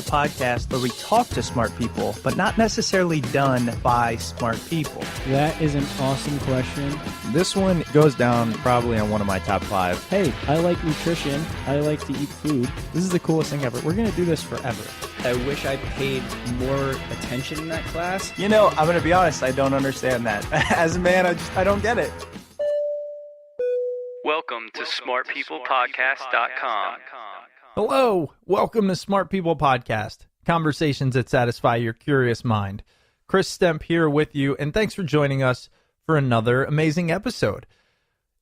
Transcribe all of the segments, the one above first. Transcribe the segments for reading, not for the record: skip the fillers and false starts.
podcast where we talk to smart people, but not necessarily done by smart people? That is an awesome question. This one goes down probably on one of my top 5. Hey, I like nutrition. I like to eat food. This is the coolest thing ever. We're going to do this forever. I wish I paid more attention in that class. You know, I'm going to be honest, I don't understand that. As a man, I don't get it. Welcome to smartpeoplepodcast.com. Hello, welcome to Smart People Podcast, conversations that satisfy your curious mind. Chris Stemp here with you, and thanks for joining us for another amazing episode.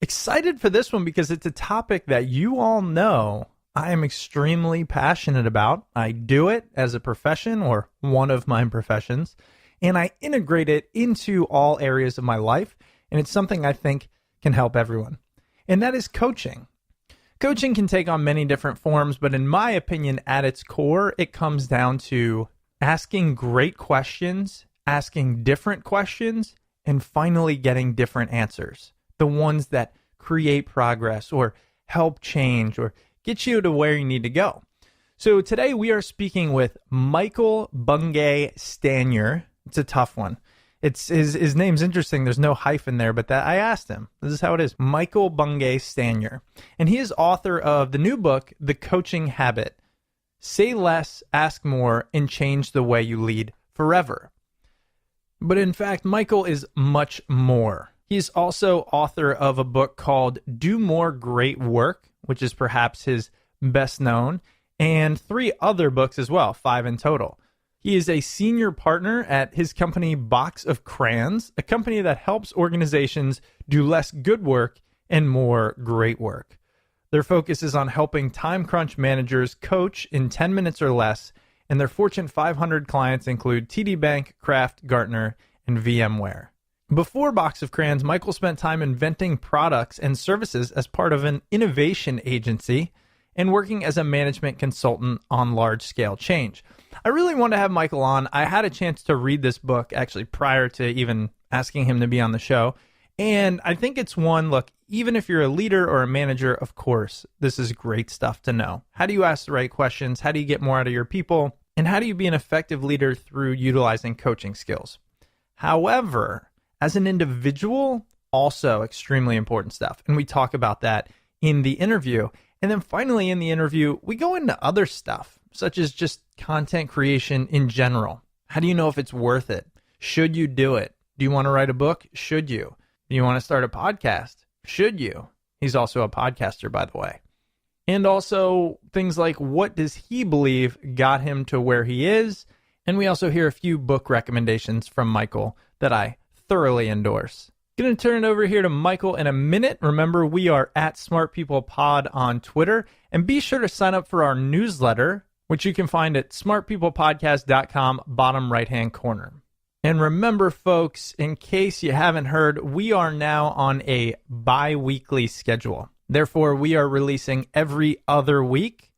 Excited for this one because it's a topic that you all know I am extremely passionate about. I do it as a profession, or one of my professions, and I integrate it into all areas of my life, and it's something I think can help everyone, and that is coaching. Coaching can take on many different forms, but in my opinion, at its core, it comes down to asking great questions, asking different questions, and finally getting different answers. The ones that create progress or help change or get you to where you need to go. So today we are speaking with Michael Bungay Stanier. It's a tough one. His name's interesting. There's no hyphen there, but I asked him. This is how it is. Michael Bungay Stanier. And he is author of the new book, The Coaching Habit. Say less, ask more, and change the way you lead forever. But in fact, Michael is much more. He's also author of a book called Do More Great Work, which is perhaps his best known, and 3 other books as well, 5 in total. He is a senior partner at his company, Box of Crayons, a company that helps organizations do less good work and more great work. Their focus is on helping time crunch managers coach in 10 minutes or less, and their Fortune 500 clients include TD Bank, Kraft, Gartner, and VMware. Before Box of Crayons, Michael spent time inventing products and services as part of an innovation agency and working as a management consultant on large-scale change. I really want to have Michael on. I had a chance to read this book actually prior to even asking him to be on the show. And I think it's one, look, even if you're a leader or a manager, of course, this is great stuff to know. How do you ask the right questions? How do you get more out of your people? And how do you be an effective leader through utilizing coaching skills? However, as an individual, also extremely important stuff. And we talk about that in the interview. And then finally in the interview, we go into other stuff, such as just content creation in general. How do you know if it's worth it? Should you do it? Do you want to write a book? Should you? Do you want to start a podcast? Should you? He's also a podcaster, by the way. And also things like, what does he believe got him to where he is? And we also hear a few book recommendations from Michael that I thoroughly endorse. Going to turn it over here to Michael in a minute. Remember, we are at Smart People Pod on Twitter. And be sure to sign up for our newsletter, which you can find at smartpeoplepodcast.com, bottom right-hand corner. And remember, folks, in case you haven't heard, we are now on a bi-weekly schedule. Therefore, we are releasing every other week.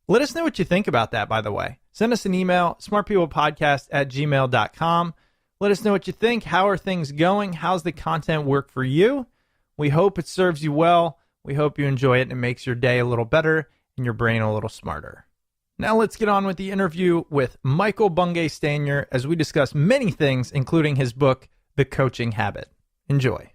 Let us know what you think about that, by the way. Send us an email, smartpeoplepodcast@gmail.com. Let us know what you think. How are things going? How's the content work for you? We hope it serves you well. We hope you enjoy it and it makes your day a little better and your brain a little smarter. Now let's get on with the interview with Michael Bungay Stanier as we discuss many things, including his book, The Coaching Habit. Enjoy.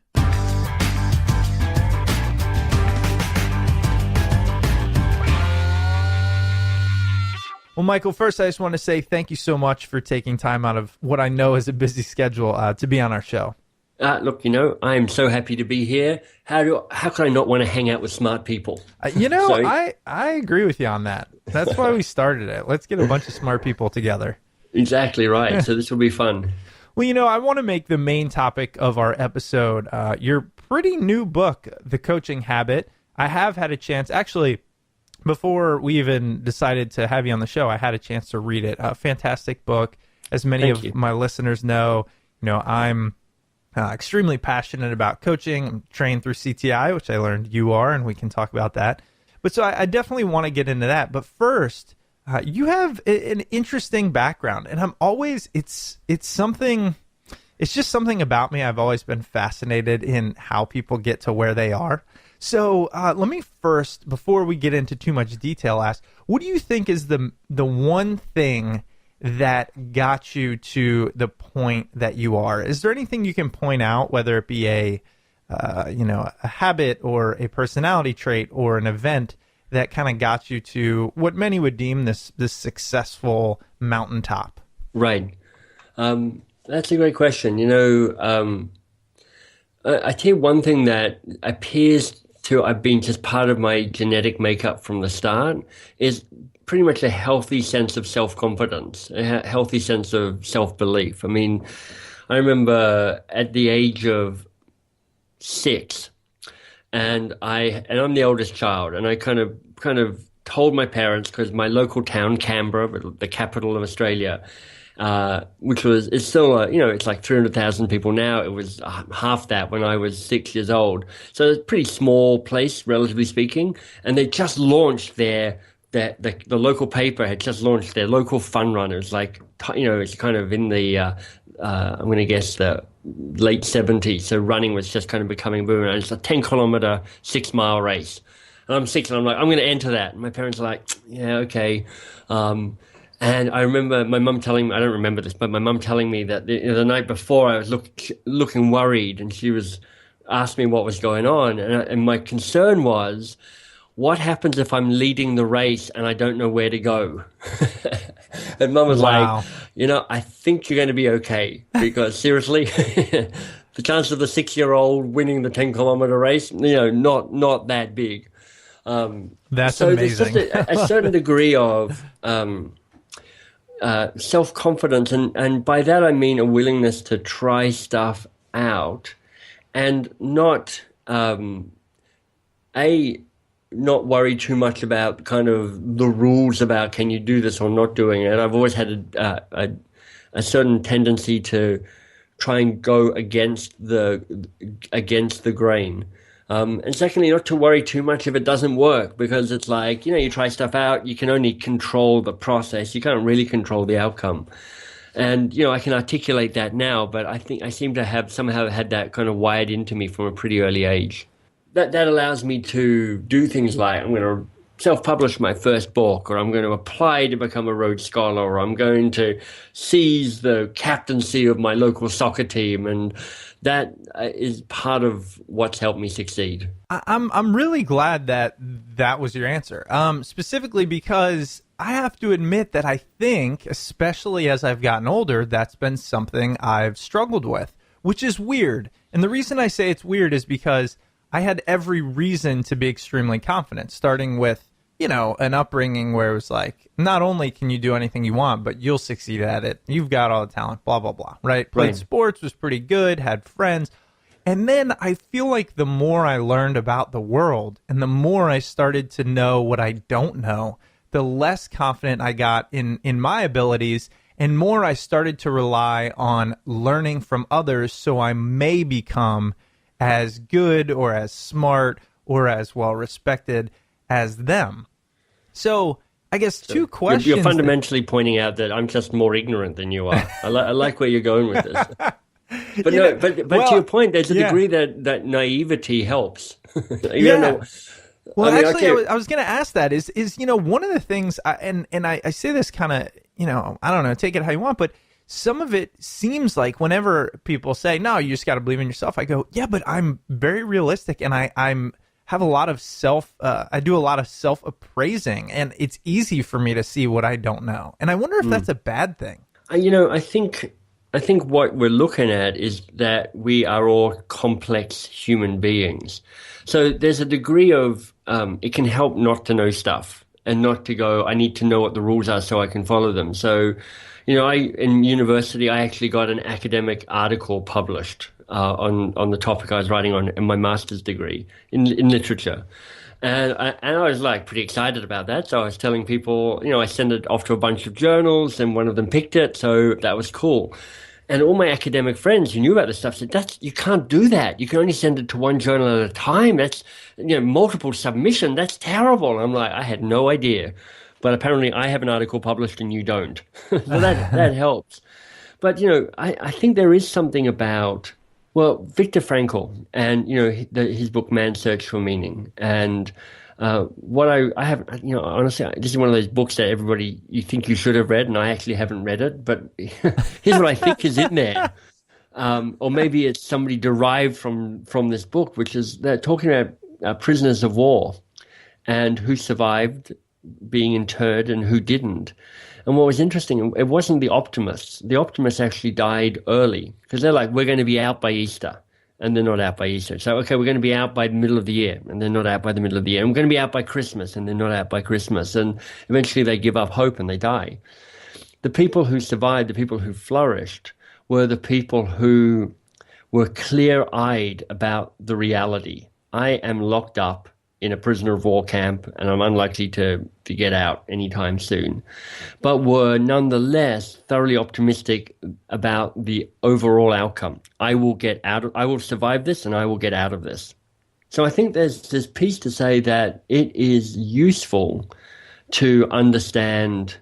Well, Michael, first I just want to say thank you so much for taking time out of what I know is a busy schedule to be on our show. Look, I'm so happy to be here. How could I not want to hang out with smart people? I agree with you on that. That's why we started it. Let's get a bunch of smart people together. Exactly right. So this will be fun. Well, I want to make the main topic of our episode your pretty new book, The Coaching Habit. I have had a chance, actually, before we even decided to have you on the show, I had a chance to read it. A fantastic book. As many of my listeners know, I'm extremely passionate about coaching. I'm trained through CTI, which I learned you are, and we can talk about that. But so I definitely want to get into that. But first, you have an interesting background, and I'm always it's just something about me. I've always been fascinated in how people get to where they are. So let me first, before we get into too much detail, ask, what do you think is the one thing that got you to the point that you are? Is there anything you can point out, whether it be a habit or a personality trait or an event that kind of got you to what many would deem this successful mountaintop? Right. That's a great question. I tell you one thing that appears to have been just part of my genetic makeup from the start is pretty much a healthy sense of self-confidence, a healthy sense of self-belief. I mean, I remember at the age of 6, and I'm the oldest child, and I kind of told my parents, because my local town, Canberra, the capital of Australia, it's still, it's like 300,000 people now. It was half that when I was 6 years old. So it's a pretty small place, relatively speaking. And they just launched the local paper had just launched their local fun runners. Like, it's kind of in the, I'm going to guess the late 70s. So running was just kind of becoming boom. And it's a 10-kilometer, 6-mile race. And I'm 6 and I'm like, I'm going to enter that. And my parents are like, yeah, okay. And I remember my mum telling me, I don't remember this, but my mum telling me that the night before I was looking worried, and she asked me what was going on. And my concern was, what happens if I'm leading the race and I don't know where to go? And mum was Wow. like, I think you're going to be okay, because seriously, the chance of the 6-year-old winning the 10-kilometer race, not that big. That's so amazing. There's just a certain degree of self-confidence, and by that I mean a willingness to try stuff out, and not not worry too much about kind of the rules about can you do this or not doing it. I've always had a certain tendency to try and go against the grain. And secondly, not to worry too much if it doesn't work, because it's like, you try stuff out, you can only control the process. You can't really control the outcome. And, I can articulate that now, but I think I seem to have somehow had that kind of wired into me from a pretty early age. That allows me to do things like I'm going to self-publish my first book, or I'm going to apply to become a Rhodes Scholar, or I'm going to seize the captaincy of my local soccer team. And that is part of what's helped me succeed. I'm really glad that was your answer, specifically because I have to admit that I think, especially as I've gotten older, that's been something I've struggled with, which is weird. And the reason I say it's weird is because I had every reason to be extremely confident, starting with, an upbringing where it was like, not only can you do anything you want, but you'll succeed at it. You've got all the talent, blah, blah, blah, right? Played sports, was pretty good, had friends. And then I feel like the more I learned about the world and the more I started to know what I don't know, the less confident I got in my abilities, and more I started to rely on learning from others so I may become as good or as smart or as well respected as them. So I guess two questions. You're fundamentally pointing out that I'm just more ignorant than you are. I like where you're going with this. But to your point, there's a degree that naivety helps. You don't know. Well, I was going to ask that is one of the things, I say this kind of, I don't know, take it how you want, but some of it seems like whenever people say, no, you just got to believe in yourself, I go, yeah, but I'm very realistic, and I'm have a lot of I do a lot of self-appraising, and it's easy for me to see what I don't know. And I wonder if that's a bad thing. I think what we're looking at is that we are all complex human beings. So there's a degree of, it can help not to know stuff and not to go, I need to know what the rules are so I can follow them. So, in university, I actually got an academic article published on the topic I was writing on in my master's degree in literature. And I was like pretty excited about that. So I was telling people, I sent it off to a bunch of journals, and one of them picked it. So that was cool. And all my academic friends who knew about this stuff said, you can't do that. You can only send it to one journal at a time. That's, multiple submission. That's terrible. And I'm like, I had no idea. But apparently I have an article published and you don't. So that helps. But, I think there is something about Well, Viktor Frankl, and his book Man's Search for Meaning, and what I have, honestly, this is one of those books that everybody you think you should have read, and I actually haven't read it. But here's what I think is in there, or maybe it's somebody derived from this book, which is they're talking about prisoners of war and who survived being interred and who didn't. And what was interesting, it wasn't the optimists. The optimists actually died early because they're like, we're going to be out by Easter, and they're not out by Easter. So, okay, we're going to be out by the middle of the year, and they're not out by the middle of the year. And we're going to be out by Christmas, and they're not out by Christmas. And eventually they give up hope and they die. The people who survived, the people who flourished, were the people who were clear-eyed about the reality. I am locked up in a prisoner of war camp, and I'm unlikely to get out anytime soon, but were nonetheless thoroughly optimistic about the overall outcome. I will survive this, and I will get out of this. So I think there's this piece to say that it is useful to understand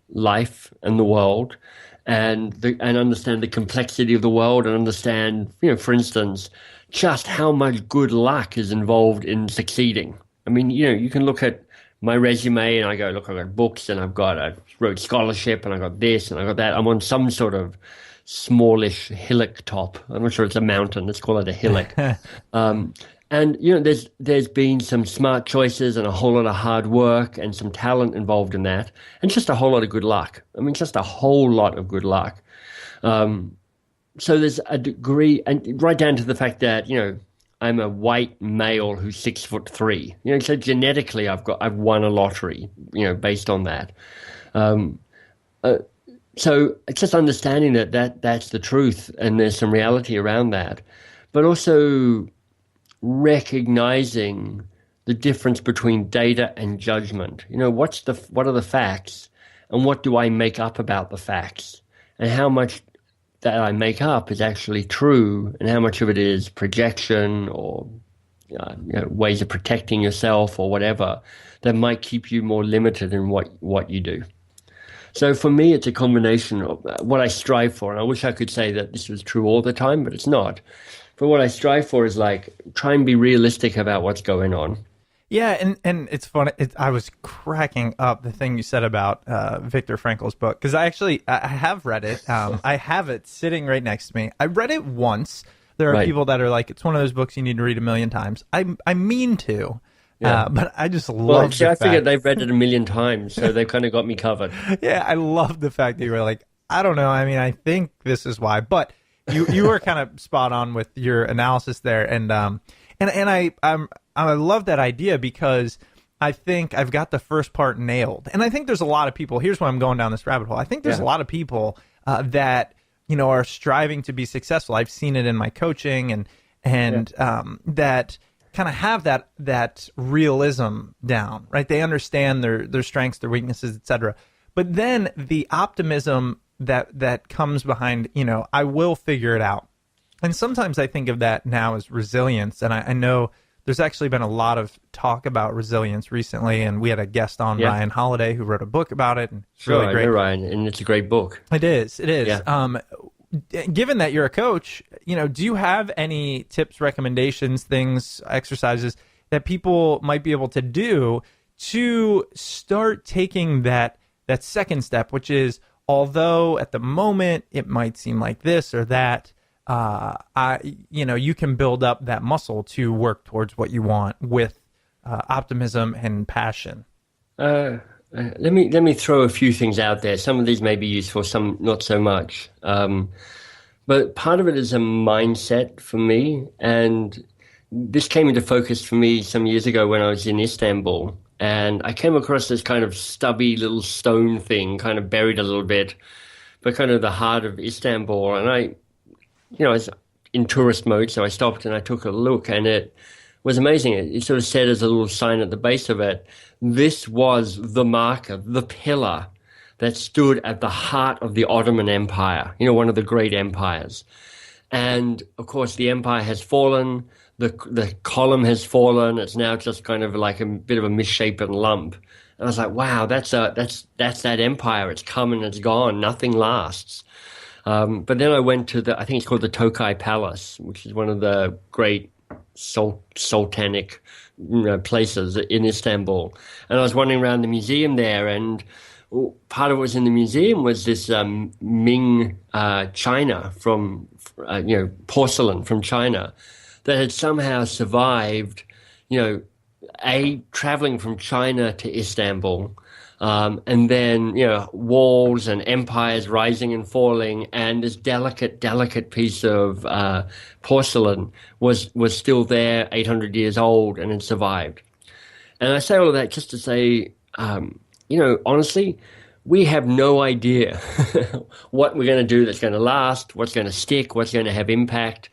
life and the world, and understand the complexity of the world, and understand, for instance, just how much good luck is involved in succeeding. I mean, you can look at my resume and I go, look, I've got books and I wrote scholarship and I got this and I got that. I'm on some sort of smallish hillock top. I'm not sure it's a mountain. Let's call it a hillock. And, there's been some smart choices and a whole lot of hard work and some talent involved in that. And just a whole lot of good luck. I mean, just a whole lot of good luck. So there's a degree, and right down to the fact that, I'm a white male who's 6'3". So genetically I've won a lottery, based on that. So it's just understanding that's the truth and there's some reality around that, but also recognizing the difference between data and judgment. What are the facts and what do I make up about the facts, and how much that I make up is actually true, and how much of it is projection or ways of protecting yourself or whatever that might keep you more limited in what you do. So for me, it's a combination of what I strive for, and I wish I could say that this was true all the time, but it's not. But what I strive for is try and be realistic about what's going on. Yeah, and it's funny. I was cracking up the thing you said about Viktor Frankl's book, because I have read it. I have it sitting right next to me. I read it once. There are people that are like, it's one of those books you need to read 1,000,000 times. I mean to, but I just love the fact. I figured they've read it 1,000,000 times, so they've kind of got me covered. Yeah, I love the fact that you were like, I don't know. I mean, I think this is why, but you were kind of spot on with your analysis there, and I love that idea because I think I've got the first part nailed. And I think there's a lot of people, here's why I'm going down this rabbit hole. I think there's a lot of people that, are striving to be successful. I've seen it in my coaching and that kind of have that realism down, right? They understand their strengths, their weaknesses, etc. But then the optimism that comes behind, I will figure it out. And sometimes I think of that now as resilience. And I know there's actually been a lot of talk about resilience recently, and we had a guest on, Ryan Holiday, who wrote a book about it. And it's really great. I know Ryan, and it's a great book. It is. Yeah. Given that you're a coach, do you have any tips, recommendations, things, exercises that people might be able to do to start taking that second step, which is, although at the moment it might seem like this or that, you can build up that muscle to work towards what you want with optimism and passion. Let me throw a few things out there. Some of these may be useful, some not so much. But part of it is a mindset for me, and this came into focus for me some years ago when I was in Istanbul, and I came across this kind of stubby little stone thing, kind of buried a little bit, but kind of the heart of Istanbul, and I was in tourist mode, so I stopped and I took a look, and it was amazing. It sort of said as a little sign at the base of it, this was the marker, the pillar that stood at the heart of the Ottoman Empire, one of the great empires. And, of course, the empire has fallen, the column has fallen, it's now just kind of like a bit of a misshapen lump. And I was like, wow, that's that empire. It's come and it's gone. Nothing lasts. But then I went to I think it's called the Tokay Palace, which is one of the great sultanic places in Istanbul. And I was wandering around the museum there, and part of what was in the museum was this Ming china from, porcelain from China that had somehow survived, traveling from China to Istanbul, and then, walls and empires rising and falling, and this delicate piece of porcelain was still there, 800 years old, and had survived. And I say all of that just to say, honestly, we have no idea what we're going to do that's going to last, what's going to stick, what's going to have impact.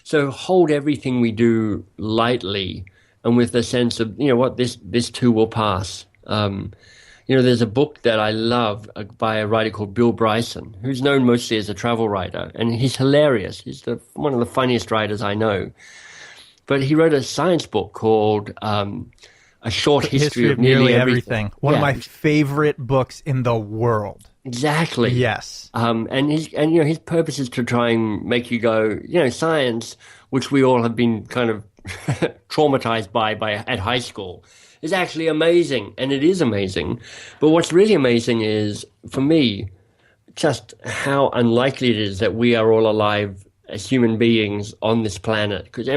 So hold everything we do lightly and with the sense of, this too will pass. There's a book that I love by a writer called Bill Bryson, who's known mostly as a travel writer, and he's hilarious. He's one of the funniest writers I know. But he wrote a science book called A Short History of Nearly Everything. One of my favorite books in the world. Exactly. Yes. And his purpose is to try and make you go, science, which we all have been kind of traumatized by at high school, is actually amazing, and it is amazing. But what's really amazing is, for me, just how unlikely it is that we are all alive as human beings on this planet. Because,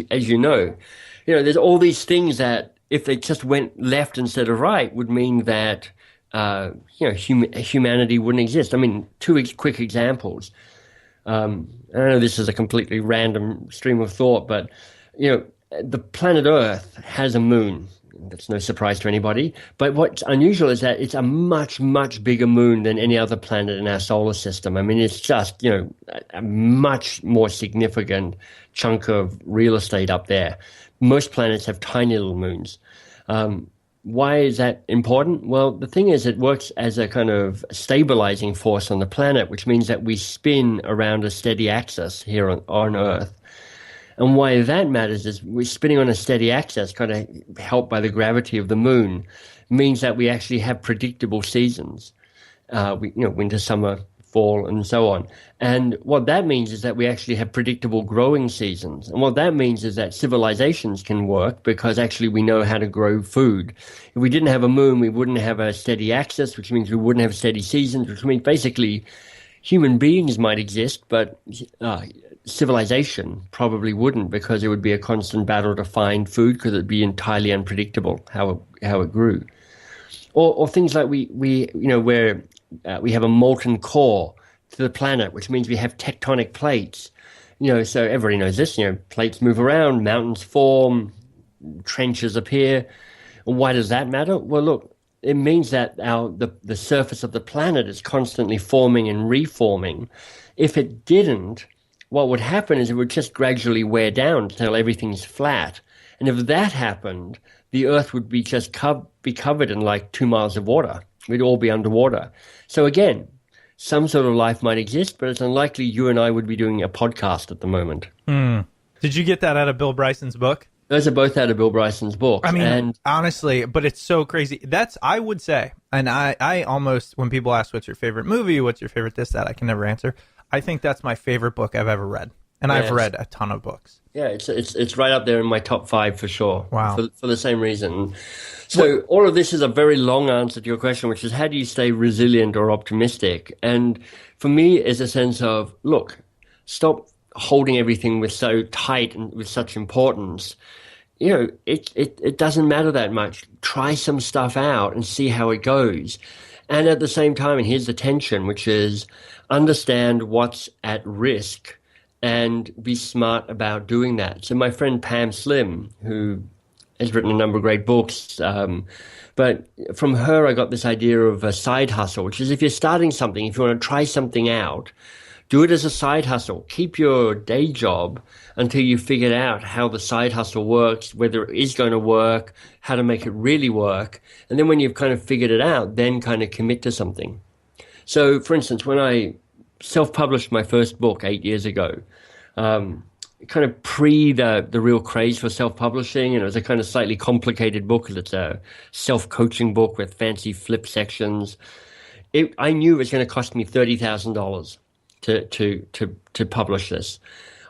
as you know, there's all these things that, if they just went left instead of right, would mean that, humanity wouldn't exist. Two quick examples. I know this is a completely random stream of thought, but, the planet Earth has a moon. That's no surprise to anybody. But what's unusual is that it's a much, much bigger moon than any other planet in our solar system. It's just, a much more significant chunk of real estate up there. Most planets have tiny little moons. Why is that important? Well, the thing is, it works as a kind of stabilizing force on the planet, which means that we spin around a steady axis here on Earth. And why that matters is we're spinning on a steady axis, kind of helped by the gravity of the moon, means that we actually have predictable seasons. Winter, summer, fall, and so on. And what that means is that we actually have predictable growing seasons. And what that means is that civilizations can work because actually we know how to grow food. If we didn't have a moon, we wouldn't have a steady axis, which means we wouldn't have steady seasons, which means basically human beings might exist, but civilization probably wouldn't, because it would be a constant battle to find food, because it'd be entirely unpredictable how it grew. Or things like we have a molten core to the planet, which means we have tectonic plates. So everybody knows this. Plates move around, mountains form, trenches appear. And why does that matter? Well, look, it means that the surface of the planet is constantly forming and reforming. If it didn't, what would happen is it would just gradually wear down until everything's flat. And if that happened, the Earth would be just be covered in like 2 miles of water. We'd all be underwater. So again, some sort of life might exist, but it's unlikely you and I would be doing a podcast at the moment. Did you get that out of Bill Bryson's book? Those are both out of Bill Bryson's book. Honestly, but it's so crazy. I would say, and I almost, when people ask what's your favorite movie, what's your favorite this, that, I can never answer. I think that's my favorite book I've ever read. And I've read a ton of books. Yeah, it's right up there in my top 5 for sure. Wow. For the same reason. So all of this is a very long answer to your question, which is, how do you stay resilient or optimistic? And for me, is a sense of, look, stop holding everything with so tight and with such importance. It doesn't matter that much. Try some stuff out and see how it goes. And at the same time, and here's the tension, which is understand what's at risk and be smart about doing that. So my friend Pam Slim, who has written a number of great books, but from her I got this idea of a side hustle, which is, if you're starting something, if you want to try something out, do it as a side hustle. Keep your day job until you figure out how the side hustle works, whether it is going to work, how to make it really work. And then when you've kind of figured it out, then kind of commit to something. So, for instance, when I self-published my first book 8 years ago, kind of pre the real craze for self-publishing, and it was a kind of slightly complicated book because it's a self-coaching book with fancy flip sections. I knew it was going to cost me $30,000. to publish this.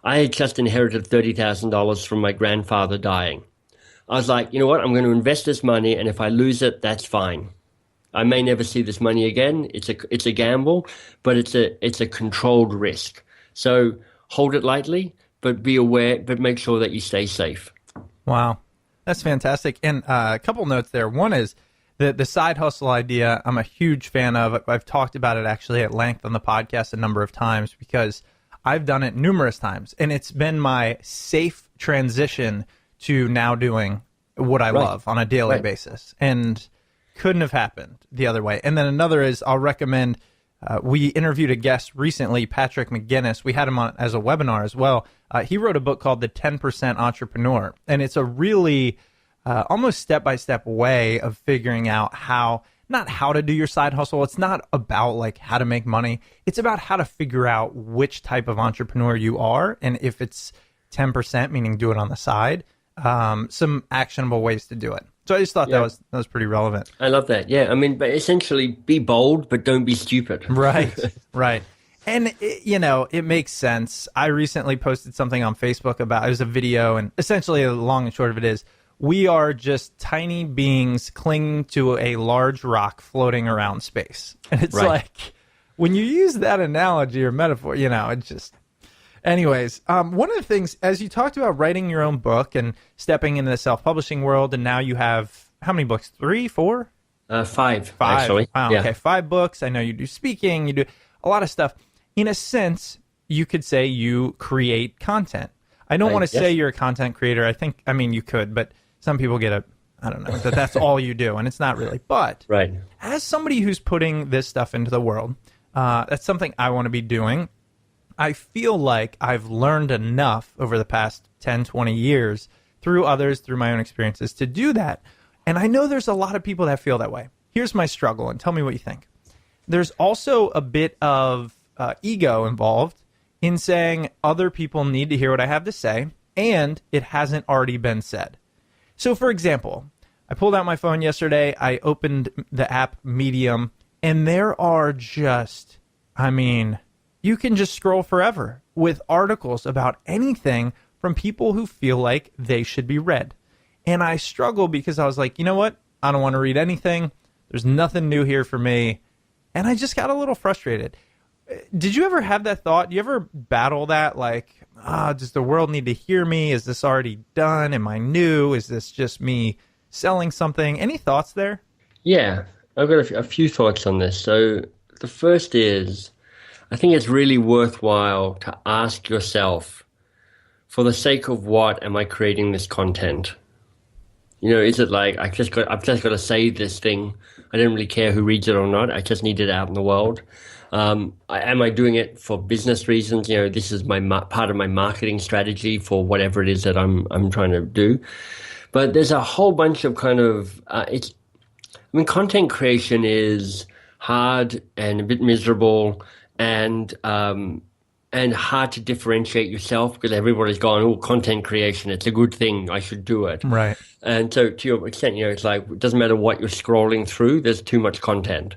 I had just inherited $30,000 from my grandfather dying. I was like, you know what? I'm going to invest this money, and if I lose it, that's fine. I may never see this money again. It's a gamble, but it's a controlled risk. So hold it lightly, but be aware, but make sure that you stay safe. Wow, that's fantastic. And a couple notes there. One is the side hustle idea. I'm a huge fan of. I've talked about it actually at length on the podcast a number of times because I've done it numerous times, and it's been my safe transition to now doing what I love on a daily basis. And couldn't have happened the other way. And then another is I'll recommend, we interviewed a guest recently, Patrick McGinnis. We had him on as a webinar as well. He wrote a book called The 10% Entrepreneur. And it's a really almost step-by-step way of figuring out not how to do your side hustle. It's not about like how to make money. It's about how to figure out which type of entrepreneur you are. And if it's 10%, meaning do it on the side, some actionable ways to do it. So I just thought that was pretty relevant. I love that. Yeah, I mean, but essentially, be bold, but don't be stupid. Right, right. And, it makes sense. I recently posted something on Facebook about, it was a video, and essentially the long and short of it is, we are just tiny beings clinging to a large rock floating around space. And it's like, when you use that analogy or metaphor, it's just... Anyways, one of the things, as you talked about writing your own book and stepping into the self-publishing world, and now you have, how many books? 3, 4? 5, actually. Wow, yeah. Okay, 5 books. I know you do speaking, you do a lot of stuff. In a sense, you could say you create content. I don't want to say you're a content creator. I mean, you could, but some people get I don't know, that's all you do, and it's not really. But as somebody who's putting this stuff into the world, that's something I want to be doing. I feel like I've learned enough over the past 10, 20 years through others, through my own experiences to do that. And I know there's a lot of people that feel that way. Here's my struggle, and tell me what you think. There's also a bit of ego involved in saying other people need to hear what I have to say, and it hasn't already been said. So, for example, I pulled out my phone yesterday, I opened the app Medium, and there are just, you can just scroll forever with articles about anything from people who feel like they should be read. And I struggle because I was like, you know what? I don't want to read anything. There's nothing new here for me. And I just got a little frustrated. Did you ever have that thought? Do you ever battle that? Like, does the world need to hear me? Is this already done? Am I new? Is this just me selling something? Any thoughts there? Yeah, I've got a few thoughts on this. So the first is, I think it's really worthwhile to ask yourself, for the sake of what am I creating this content? Is it like I've just got to say this thing? I don't really care who reads it or not. I just need it out in the world. Am I doing it for business reasons? This is my part of my marketing strategy for whatever it is that I'm trying to do. But there's a whole bunch of kind of content creation is hard and a bit miserable. And hard to differentiate yourself because everybody's gone, oh, content creation, it's a good thing, I should do it. Right. And so to your extent, it's like, it doesn't matter what you're scrolling through, there's too much content.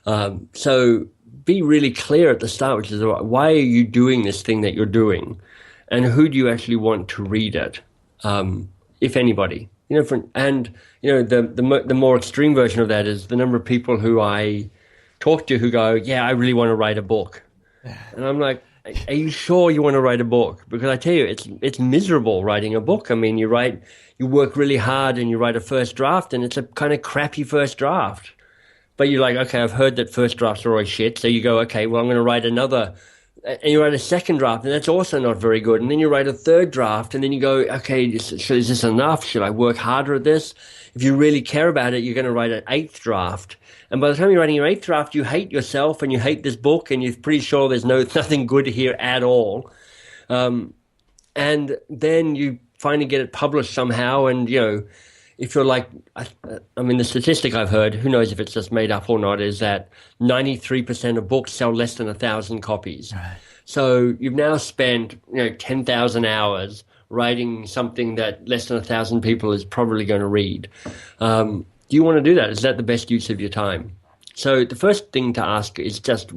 So be really clear at the start, which is, why are you doing this thing that you're doing? And who do you actually want to read it? If anybody. The more extreme version of that is the number of people who I talk to who go, yeah, I really want to write a book. And I'm like, are you sure you want to write a book? Because I tell you, it's miserable writing a book. You work really hard and you write a first draft and it's a kind of crappy first draft. But you're like, okay, I've heard that first drafts are always shit. So you go, okay, well, I'm going to write another. And you write a second draft and that's also not very good. And then you write a third draft and then you go, okay, is this enough? Should I work harder at this? If you really care about it, you're going to write an 8th draft. And by the time you're writing your 8th draft, you hate yourself and you hate this book and you're pretty sure there's nothing good here at all. And then you finally get it published somehow. And, if you're like, the statistic I've heard, who knows if it's just made up or not, is that 93% of books sell less than 1,000 copies. Right. So you've now spent, 10,000 hours writing something that less than 1,000 people is probably going to read. Do you want to do that? Is that the best use of your time? So the first thing to ask is just,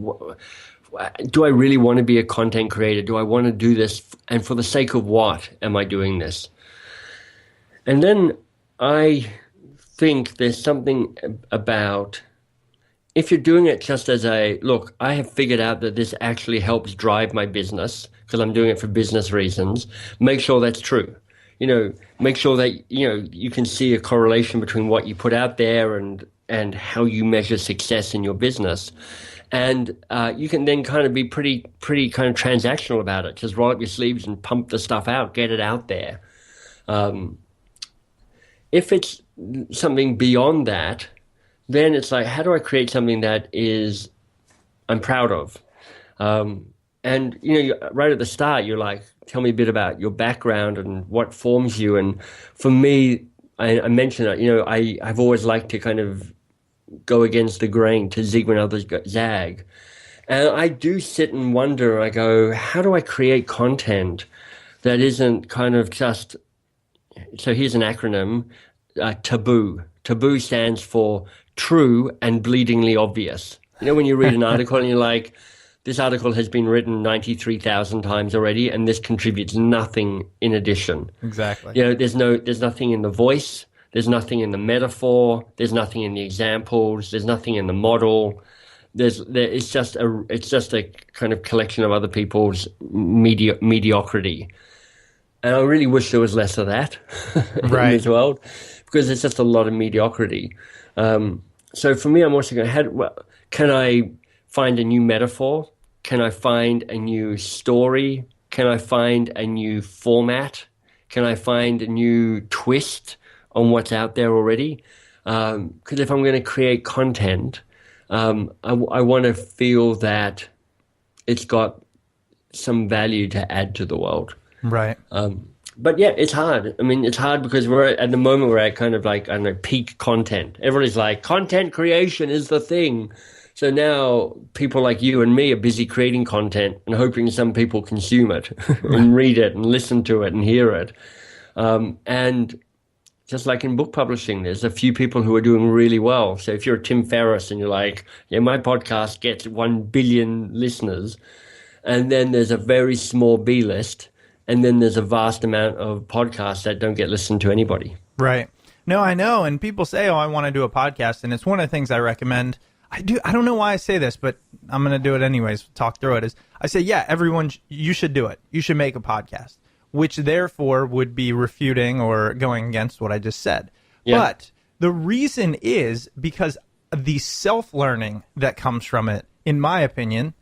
do I really want to be a content creator? Do I want to do this? And for the sake of what am I doing this? And then I think there's something about, if you're doing it just as a, look, I have figured out that this actually helps drive my business because I'm doing it for business reasons, make sure that's true. Make sure that, you can see a correlation between what you put out there and how you measure success in your business. And you can then kind of be pretty kind of transactional about it. Just roll up your sleeves and pump the stuff out, get it out there. If it's something beyond that, then it's like, how do I create something that I'm proud of? And, right at the start, you're like, tell me a bit about your background and what forms you. And for me, I mentioned that, I've always liked to kind of go against the grain, to zig when others zag. And I do sit and wonder, I go, how do I create content that isn't kind of just, so here's an acronym, taboo. Taboo stands for true and bleedingly obvious. When you read an article and you're like, this article has been written 93,000 times already, and this contributes nothing in addition. Exactly. There's nothing in the voice. There's nothing in the metaphor. There's nothing in the examples. There's nothing in the model. It's just a kind of collection of other people's mediocrity. And I really wish there was less of that in this world, because there's just a lot of mediocrity. So for me, I'm also going, can I find a new metaphor? Can I find a new story? Can I find a new format? Can I find a new twist on what's out there already? Because if I'm going to create content, I want to feel that it's got some value to add to the world. Right. But yeah, it's hard. I mean, it's hard because we're at kind of like, I don't know, peak content. Everybody's like, content creation is the thing. So now people like you and me are busy creating content and hoping some people consume it and read it and listen to it and hear it. And just like in book publishing, there's a few people who are doing really well. So if you're Tim Ferriss and you're like, yeah, my podcast gets 1 billion listeners, and then there's a very small B list, and then there's a vast amount of podcasts that don't get listened to anybody. Right. No, I know. And people say, oh, I want to do a podcast. And it's one of the things I recommend. I don't know why I say this, but I'm going to do it anyways. Talk through it. I say, yeah, everyone, you should do it. You should make a podcast, which therefore would be refuting or going against what I just said. Yeah. But the reason is because the self-learning that comes from it, in my opinion,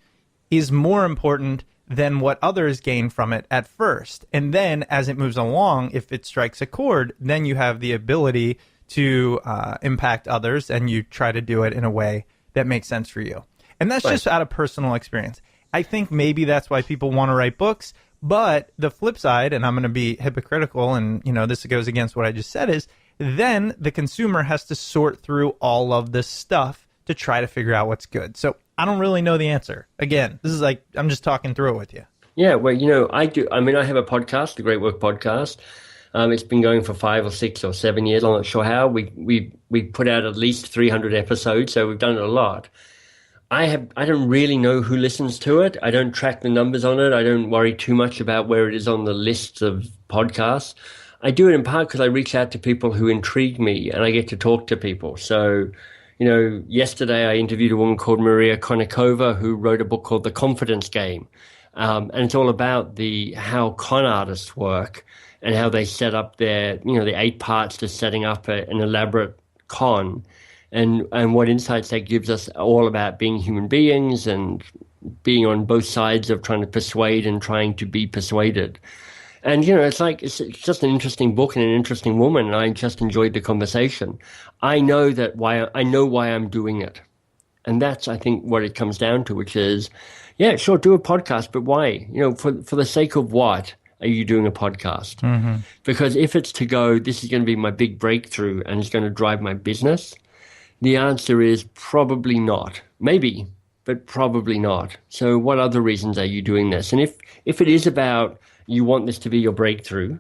is more important than what others gain from it at first. And then as it moves along, if it strikes a chord, then you have the ability to impact others, and you try to do it in a way that makes sense for you. And that's just out of personal experience. I think maybe that's why people want to write books. But the flip side, and I'm going to be hypocritical, and this goes against what I just said, is then the consumer has to sort through all of this stuff to try to figure out what's good. So I don't really know the answer. Again, this is like, I'm just talking through it with you. Yeah, well, I do. I mean, I have a podcast, the Great Work Podcast. It's been going for 5 or 6 or 7 years. I'm not sure how. We put out at least 300 episodes, so we've done it a lot. I don't really know who listens to it. I don't track the numbers on it. I don't worry too much about where it is on the list of podcasts. I do it in part because I reach out to people who intrigue me, and I get to talk to people. So, yesterday I interviewed a woman called Maria Konnikova, who wrote a book called The Confidence Game. And it's all about how con artists work and how they set up the 8 parts to setting up an elaborate con. And what insights that gives us all about being human beings and being on both sides of trying to persuade and trying to be persuaded. And, it's just an interesting book and an interesting woman, and I just enjoyed the conversation. I know why I'm doing it. And that's, I think, what it comes down to, which is, yeah, sure, do a podcast, but why? For the sake of what are you doing a podcast? Mm-hmm. Because if it's to go, this is going to be my big breakthrough and it's going to drive my business, the answer is probably not. Maybe, but probably not. So what other reasons are you doing this? And if it is about you want this to be your breakthrough,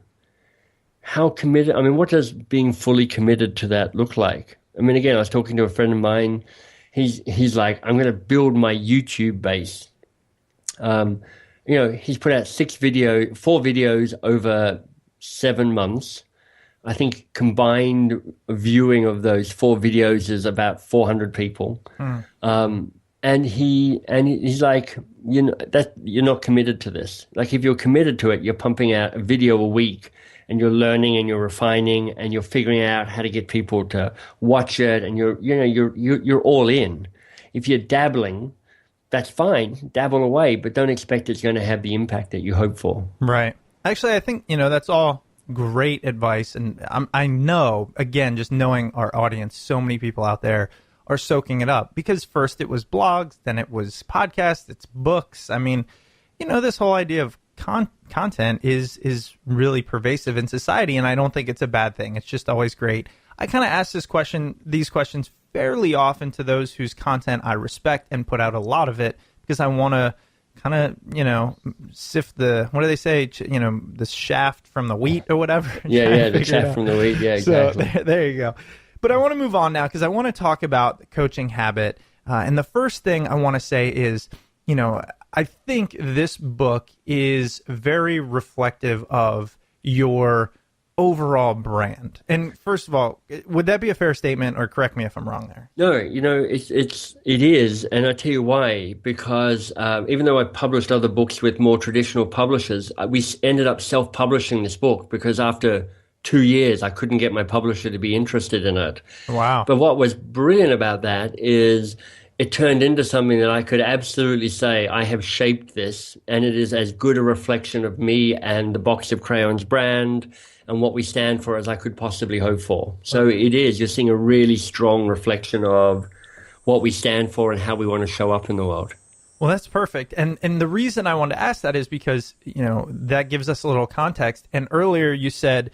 how committed, what does being fully committed to that look like? Again, I was talking to a friend of mine. He's like, I'm going to build my YouTube base. He's put out four videos over 7 months. I think combined viewing of those 4 videos is about 400 people. And he's like, that you're not committed to this. Like, if you're committed to it, you're pumping out a video a week, and you're learning and you're refining and you're figuring out how to get people to watch it, and you're all in. If you're dabbling, that's fine. Dabble away, but don't expect it's going to have the impact that you hope for. Right. Actually, I think, that's all great advice. And I know, again, just knowing our audience, so many people out there are soaking it up, because first it was blogs, then it was podcasts, it's books. I mean, this whole idea of content is really pervasive in society, and I don't think it's a bad thing. It's just always great. I kind of ask these questions fairly often to those whose content I respect and put out a lot of it, because I want to kind of, sift the, what do they say, the shaft from the wheat or whatever. Yeah, the shaft from the wheat. Yeah, exactly. So there you go. But I want to move on now, because I want to talk about the coaching habit. And the first thing I want to say is, I think this book is very reflective of your overall brand. And first of all, would that be a fair statement, or correct me if I'm wrong there? No, it is, and I'll tell you why. Because even though I published other books with more traditional publishers, we ended up self-publishing this book, because after 2 years I couldn't get my publisher to be interested in it. Wow. But what was brilliant about that is it turned into something that I could absolutely say, I have shaped this, and it is as good a reflection of me and the Box of Crayons brand and what we stand for as I could possibly hope for. So it is, you're seeing a really strong reflection of what we stand for and how we want to show up in the world. Well, that's perfect. And the reason I wanted to ask that is because, that gives us a little context. And earlier you said,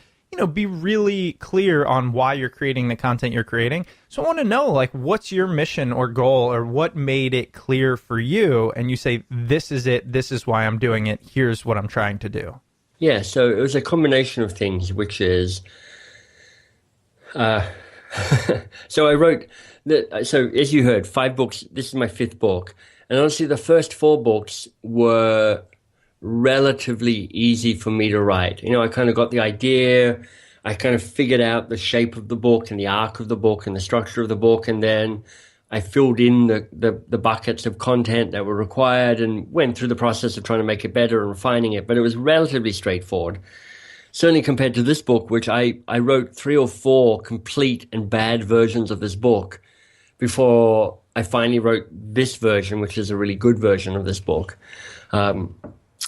be really clear on why you're creating the content you're creating. So I want to know, what's your mission or goal, or what made it clear for you? And you say, this is it. This is why I'm doing it. Here's what I'm trying to do. Yeah, so it was a combination of things, which is, so I wrote, so as you heard, 5 books. This is my 5th book. And honestly, the first 4 books were relatively easy for me to write. I kind of got the idea. I kind of figured out the shape of the book and the arc of the book and the structure of the book. And then I filled in the buckets of content that were required and went through the process of trying to make it better and refining it. But it was relatively straightforward. Certainly compared to this book, which I wrote 3 or 4 complete and bad versions of this book before I finally wrote this version, which is a really good version of this book.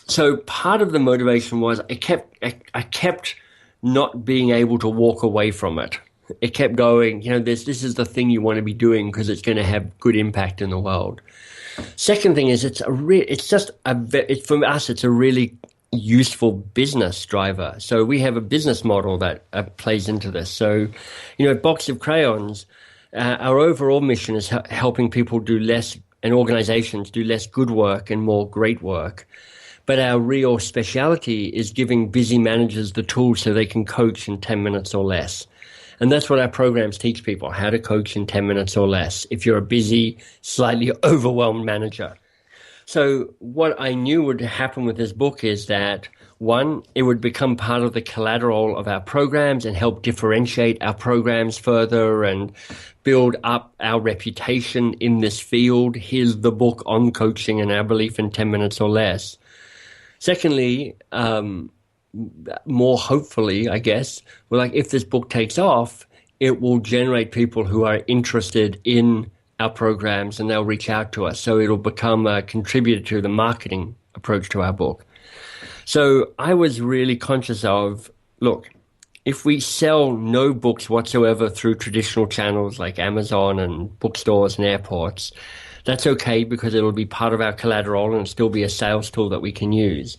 So part of the motivation was I kept not being able to walk away from it. It kept going, this is the thing you want to be doing because it's going to have good impact in the world. Second thing is for us, it's a really useful business driver. So we have a business model that plays into this. So, at Box of Crayons, our overall mission is helping people do less, and organizations do less good work and more great work. But our real speciality is giving busy managers the tools so they can coach in 10 minutes or less. And that's what our programs teach people, how to coach in 10 minutes or less if you're a busy, slightly overwhelmed manager. So what I knew would happen with this book is that, one, it would become part of the collateral of our programs and help differentiate our programs further and build up our reputation in this field. Here's the book on coaching and our belief in 10 minutes or less. Secondly, more hopefully, I guess, if this book takes off, it will generate people who are interested in our programs and they'll reach out to us. So it'll become a contributor to the marketing approach to our book. So I was really conscious of, look, if we sell no books whatsoever through traditional channels like Amazon and bookstores and airports, that's okay because it'll be part of our collateral and still be a sales tool that we can use.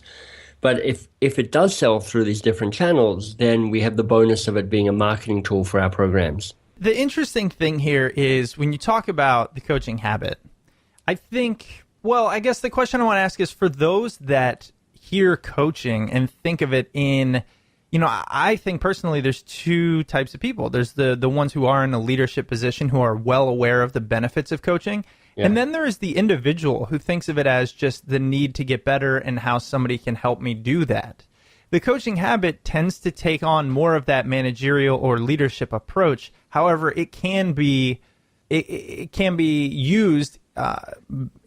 But if it does sell through these different channels, then we have the bonus of it being a marketing tool for our programs. The interesting thing here is when you talk about the coaching habit, I guess the question I want to ask is for those that hear coaching and think of it in, I think personally there's 2 types of people. There's the ones who are in a leadership position who are well aware of the benefits of coaching. Yeah. And then there is the individual who thinks of it as just the need to get better and how somebody can help me do that. The coaching habit tends to take on more of that managerial or leadership approach. However, it can be used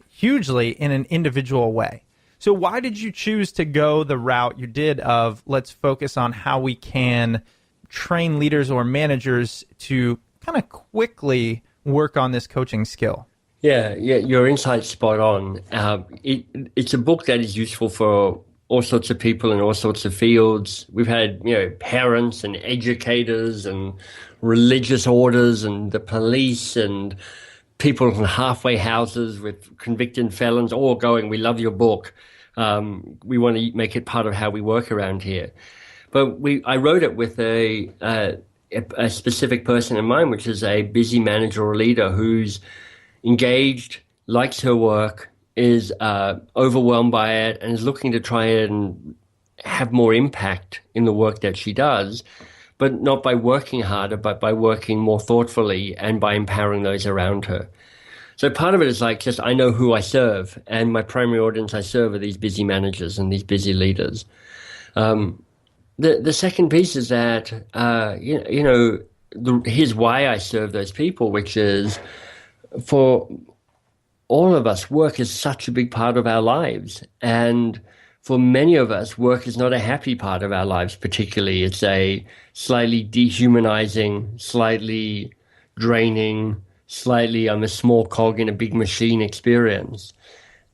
hugely in an individual way. So why did you choose to go the route you did of let's focus on how we can train leaders or managers to kind of quickly work on this coaching skill? Yeah, your insight's spot on. It's a book that is useful for all sorts of people in all sorts of fields. We've had, parents and educators and religious orders and the police and people in halfway houses with convicted felons all going, we love your book. We want to make it part of how we work around here. But I wrote it with a specific person in mind, which is a busy manager or leader who's engaged, likes her work, is overwhelmed by it, and is looking to try and have more impact in the work that she does, but not by working harder, but by working more thoughtfully and by empowering those around her. So part of it is like just I know who I serve, and my primary audience I serve are these busy managers and these busy leaders. The second piece is that here's why I serve those people, which is for all of us, work is such a big part of our lives. And for many of us, work is not a happy part of our lives, particularly. It's a slightly dehumanizing, slightly draining, slightly I'm a small cog in a big machine experience.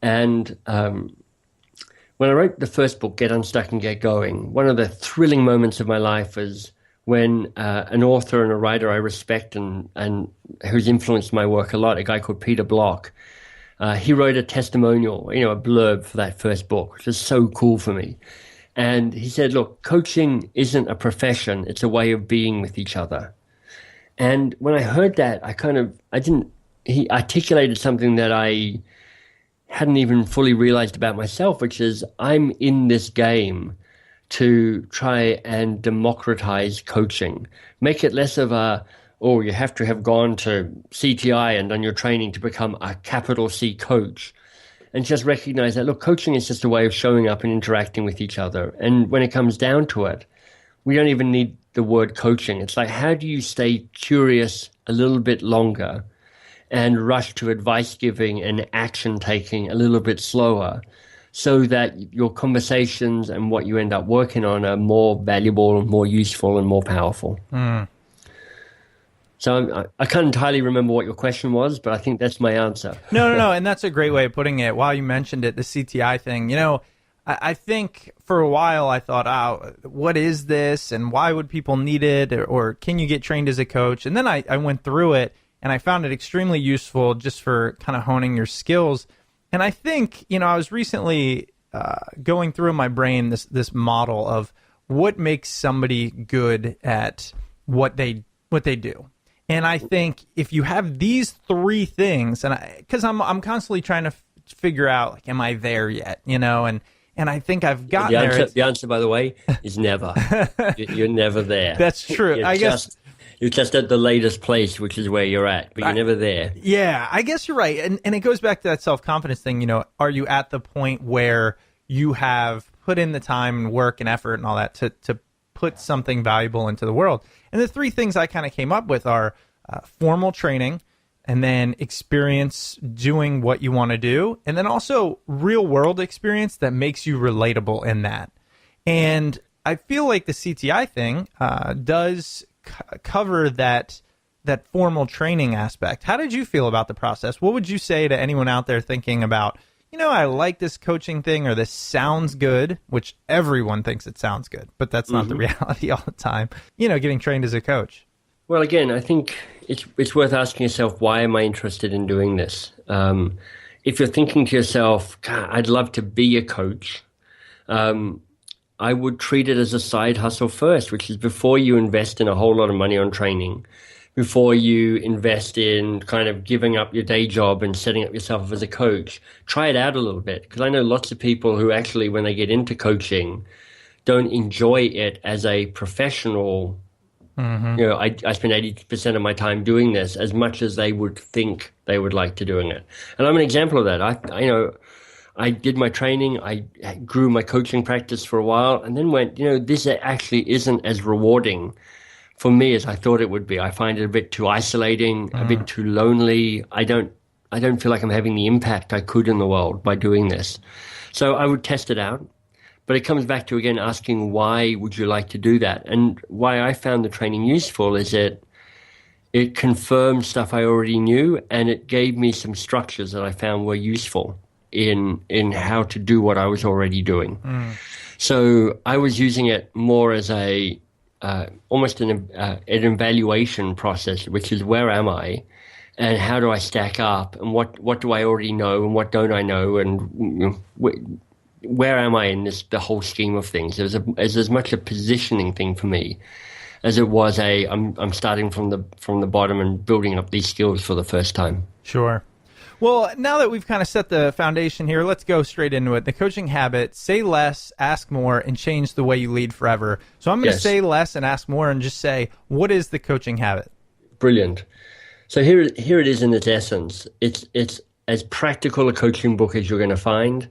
And when I wrote the first book, Get Unstuck and Get Going, one of the thrilling moments of my life is when an author and a writer I respect and who's influenced my work a lot, a guy called Peter Block, he wrote a testimonial, a blurb for that first book, which is so cool for me. And he said, look, coaching isn't a profession, it's a way of being with each other. And when I heard that, he articulated something that I hadn't even fully realized about myself, which is I'm in this game to try and democratize coaching, make it less of you have to have gone to CTI and done your training to become a capital C coach, and just recognize that, look, coaching is just a way of showing up and interacting with each other. And when it comes down to it, we don't even need the word coaching. It's like, how do you stay curious a little bit longer and rush to advice giving and action taking a little bit slower, so that your conversations and what you end up working on are more valuable and more useful and more powerful. So I can't entirely remember what your question was, but I think that's my answer. No, and that's a great way of putting it. While you mentioned it, the CTI thing, I think for a while I thought, what is this and why would people need it, or can you get trained as a coach? And then I went through it and I found it extremely useful just for kind of honing your skills. And I think, I was recently going through in my brain this model of what makes somebody good at what they do. And I think if you have these three things, and because I'm constantly trying to figure out, like, am I there yet? And I think I've gotten there. The answer, by the way, is never. You're never there. That's true. You're just at the latest place, which is where you're at, but you're never there. Yeah, I guess you're right. And it goes back to that self-confidence thing. Are you at the point where you have put in the time and work and effort and all that to put something valuable into the world? And the three things I kind of came up with are formal training, and then experience doing what you want to do, and then also real-world experience that makes you relatable in that. And I feel like the CTI thing does cover that formal training aspect. How did you feel about the process? What would you say to anyone out there thinking about, I like this coaching thing, or this sounds good, which everyone thinks it sounds good, but that's not the reality all the time, getting trained as a coach? Well, again, I think it's worth asking yourself, why am I interested in doing this? If you're thinking to yourself, God, I'd love to be a coach, I would treat it as a side hustle first, which is before you invest in a whole lot of money on training, before you invest in kind of giving up your day job and setting up yourself as a coach, try it out a little bit. Because I know lots of people who actually, when they get into coaching, don't enjoy it as a professional You know, I spend 80% of my time doing this as much as they would think they would like to doing it. And I'm an example of that. I did my training, I grew my coaching practice for a while, and then went, this actually isn't as rewarding for me as I thought it would be. I find it a bit too isolating, a bit too lonely. I don't feel like I'm having the impact I could in the world by doing this. So I would test it out. But it comes back to, again, asking why would you like to do that? And why I found the training useful is it confirmed stuff I already knew, and it gave me some structures that I found were useful in how to do what I was already doing. So I was using it more as almost an evaluation process, which is where am I, and how do I stack up, and what do I already know, and what don't I know, and where am I in the whole scheme of things? There's as much a positioning thing for me as it was I'm starting from the bottom and building up these skills for the first time. Sure. Well, now that we've kind of set the foundation here, let's go straight into it. The coaching habit: say less, ask more, and change the way you lead forever. So I'm going to say less and ask more, and just say, what is the coaching habit? Brilliant. So here it is in its essence. It's as practical a coaching book as you're going to find.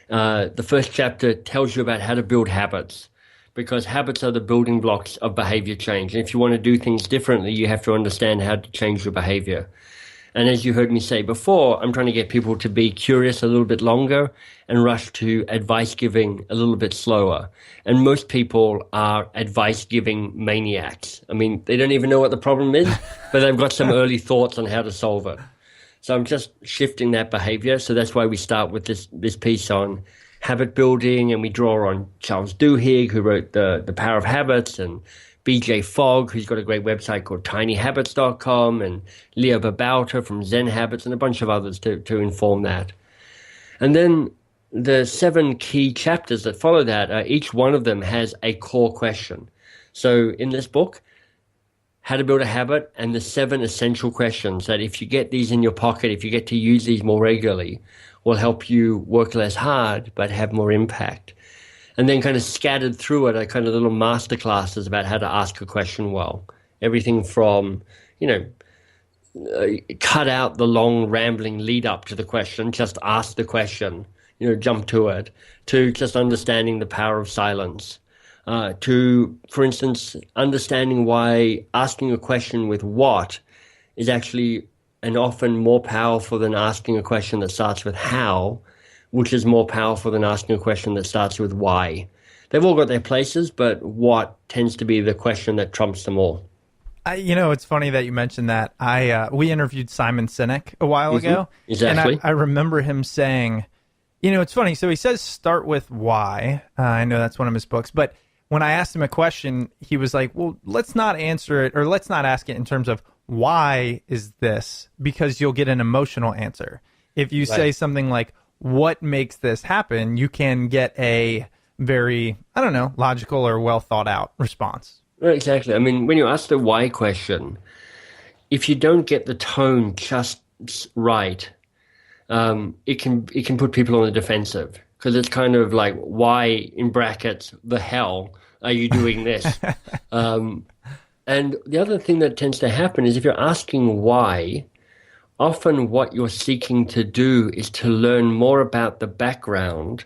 The first chapter tells you about how to build habits, because habits are the building blocks of behavior change. And if you want to do things differently, you have to understand how to change your behavior. And as you heard me say before, I'm trying to get people to be curious a little bit longer and rush to advice giving a little bit slower. And most people are advice giving maniacs. I mean, they don't even know what the problem is, but they've got some early thoughts on how to solve it. So I'm just shifting that behavior. So that's why we start with this piece on habit building, and we draw on Charles Duhigg, who wrote The Power of Habits, and BJ Fogg, who's got a great website called tinyhabits.com, and Leo Babauta from Zen Habits, and a bunch of others to inform that. And then the 7 key chapters that follow that, each one of them has a core question. So in this book, how to build a habit, and the 7 essential questions that if you get these in your pocket, if you get to use these more regularly, will help you work less hard but have more impact. And then kind of scattered through it are kind of little master classes about how to ask a question well. Everything from, cut out the long rambling lead up to the question, just ask the question, jump to it, to just understanding the power of silence. To, for instance, understanding why asking a question with what is actually and often more powerful than asking a question that starts with how, which is more powerful than asking a question that starts with why. They've all got their places, but what tends to be the question that trumps them all. It's funny that you mentioned that. We interviewed Simon Sinek a while ago. Exactly. And I remember him saying, it's funny. So he says start with why. I know that's one of his books, but when I asked him a question, he was like, well, let's not answer it, or let's not ask it in terms of why is this, because you'll get an emotional answer. If you say something like, what makes this happen, you can get a very, logical or well thought out response. Right, exactly. I mean, when you ask the why question, if you don't get the tone just right, it can put people on the defensive, because it's kind of like, why, in brackets, the hell are you doing this? And the other thing that tends to happen is if you're asking why, often what you're seeking to do is to learn more about the background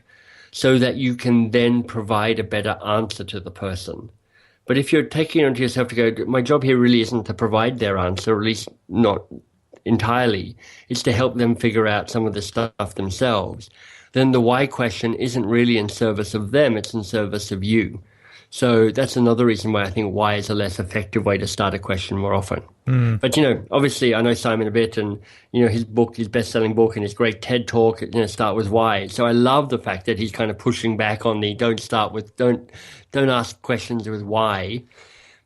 so that you can then provide a better answer to the person. But if you're taking it onto yourself to go, my job here really isn't to provide their answer, or at least not entirely, it's to help them figure out some of the stuff themselves, then the why question isn't really in service of them, it's in service of you. So that's another reason why I think why is a less effective way to start a question more often. But, obviously I know Simon a bit, and, his book, his best-selling book, and his great TED Talk, start with why. So I love the fact that he's kind of pushing back on the don't ask questions with why.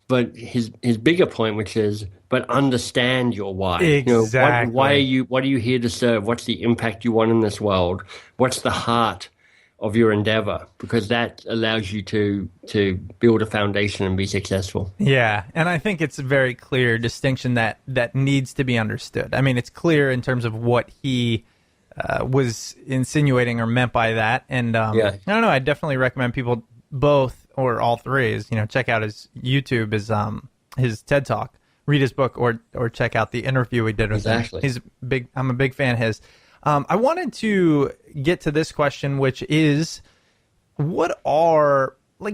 But his bigger point, which is, but understand your why. Exactly. What are you here to serve? What's the impact you want in this world? What's the heart of your endeavor? Because that allows you to build a foundation and be successful. Yeah, and I think it's a very clear distinction that needs to be understood. I mean, it's clear in terms of what he was insinuating or meant by that. And I don't know, I definitely recommend people both or all three is, check out his YouTube, is his TED Talk, read his book, or check out the interview we did with Exactly. him. I'm a big fan of his. I wanted to get to this question, which is,